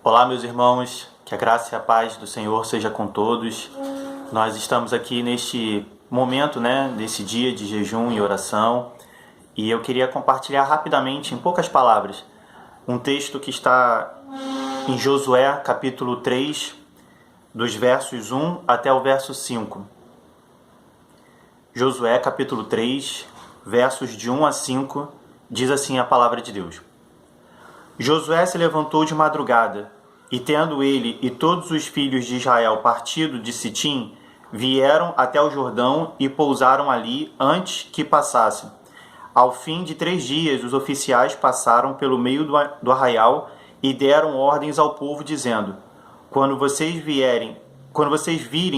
Olá, meus irmãos, que a graça e a paz do Senhor seja com todos. Nós estamos aqui neste momento, nesse dia de jejum e oração, e eu queria compartilhar rapidamente, em poucas palavras, um texto que está em Josué, capítulo 3, dos versos 1 até o verso 5. Josué, capítulo 3, versos de 1 a 5, diz assim a palavra de Deus. Josué se levantou de madrugada, e tendo ele e todos os filhos de Israel partido de Sitim, vieram até o Jordão e pousaram ali antes que passassem. Ao fim de 3 dias, os oficiais passaram pelo meio do arraial e deram ordens ao povo, dizendo: Quando vocês virem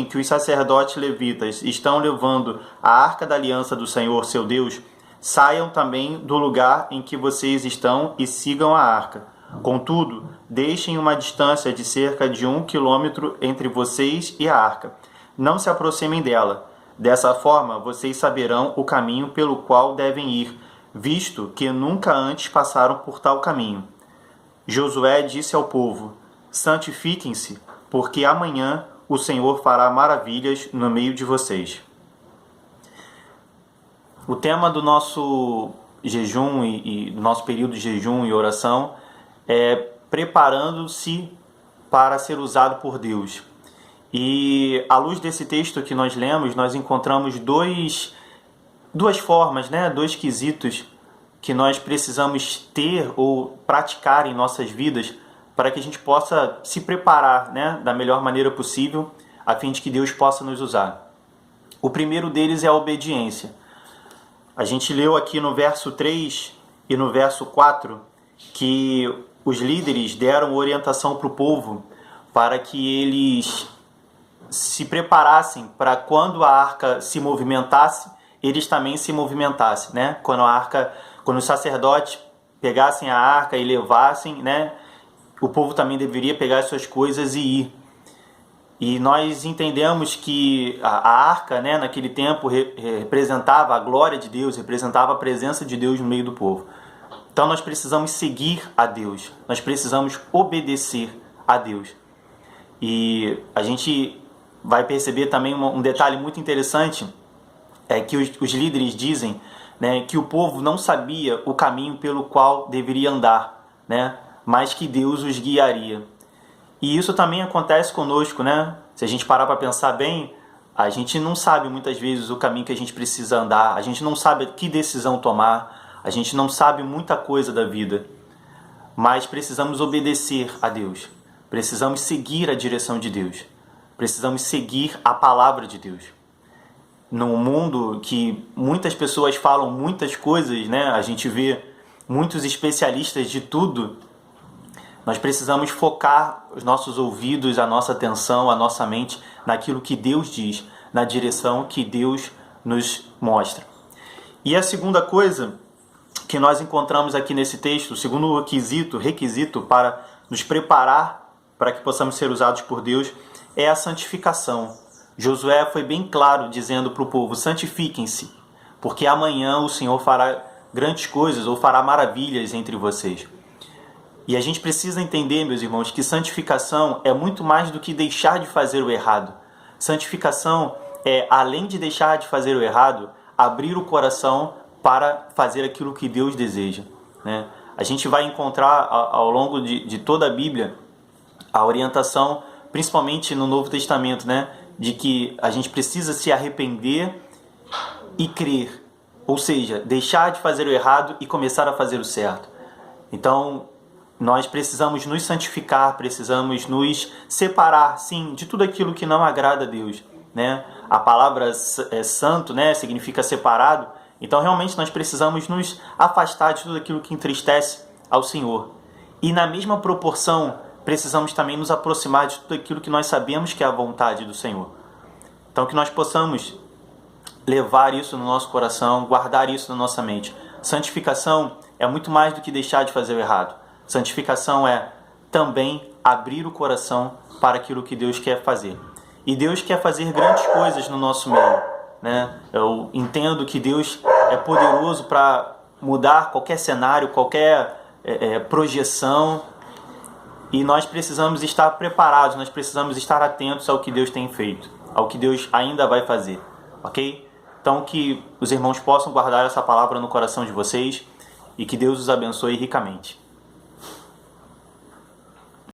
que os sacerdotes levitas estão levando a arca da aliança do Senhor, seu Deus, saiam também do lugar em que vocês estão e sigam a arca. Contudo, deixem uma distância de cerca de 1 quilômetro entre vocês e a arca. Não se aproximem dela. Dessa forma, vocês saberão o caminho pelo qual devem ir, visto que nunca antes passaram por tal caminho. Josué disse ao povo: Santifiquem-se, porque amanhã o Senhor fará maravilhas no meio de vocês. O tema do nosso jejum e do nosso período de jejum e oração é preparando-se para ser usado por Deus. E à luz desse texto que nós lemos, nós encontramos duas formas, dois quesitos que nós precisamos ter ou praticar em nossas vidas para que a gente possa se preparar da melhor maneira possível, a fim de que Deus possa nos usar. O primeiro deles é a obediência. A gente leu aqui no verso 3 e no verso 4 que os líderes deram orientação para o povo para que eles se preparassem para quando a arca se movimentasse, eles também se movimentassem, Quando os sacerdotes pegassem a arca e levassem, o povo também deveria pegar as suas coisas e ir. E nós entendemos que a arca, naquele tempo, representava a glória de Deus, representava a presença de Deus no meio do povo. Então nós precisamos seguir a Deus, nós precisamos obedecer a Deus. E a gente vai perceber também um detalhe muito interessante, é que os líderes dizem que o povo não sabia o caminho pelo qual deveria andar, mas que Deus os guiaria. E isso também acontece conosco, Se a gente parar para pensar bem, a gente não sabe muitas vezes o caminho que a gente precisa andar, a gente não sabe que decisão tomar, a gente não sabe muita coisa da vida, mas precisamos obedecer a Deus, precisamos seguir a direção de Deus, precisamos seguir a palavra de Deus. Num mundo que muitas pessoas falam muitas coisas, a gente vê muitos especialistas de tudo, nós precisamos focar os nossos ouvidos, a nossa atenção, a nossa mente naquilo que Deus diz, na direção que Deus nos mostra. E a segunda coisa que nós encontramos aqui nesse texto, o segundo requisito para nos preparar para que possamos ser usados por Deus, é a santificação. Josué foi bem claro dizendo para o povo: santifiquem-se, porque amanhã o Senhor fará grandes coisas ou fará maravilhas entre vocês. E a gente precisa entender, meus irmãos, que santificação é muito mais do que deixar de fazer o errado. Santificação é, além de deixar de fazer o errado, abrir o coração para fazer aquilo que Deus deseja. A gente vai encontrar ao longo de toda a Bíblia a orientação, principalmente no Novo Testamento, de que a gente precisa se arrepender e crer. Ou seja, deixar de fazer o errado e começar a fazer o certo. Então, nós precisamos nos santificar, precisamos nos separar, sim, de tudo aquilo que não agrada a Deus. A palavra santo, significa separado. Então, realmente, nós precisamos nos afastar de tudo aquilo que entristece ao Senhor. E, na mesma proporção, precisamos também nos aproximar de tudo aquilo que nós sabemos que é a vontade do Senhor. Então, que nós possamos levar isso no nosso coração, guardar isso na nossa mente. Santificação é muito mais do que deixar de fazer o errado. Santificação é também abrir o coração para aquilo que Deus quer fazer. E Deus quer fazer grandes coisas no nosso meio. Eu entendo que Deus é poderoso para mudar qualquer cenário, qualquer projeção. E nós precisamos estar preparados, nós precisamos estar atentos ao que Deus tem feito, ao que Deus ainda vai fazer, ok? Então que os irmãos possam guardar essa palavra no coração de vocês e que Deus os abençoe ricamente.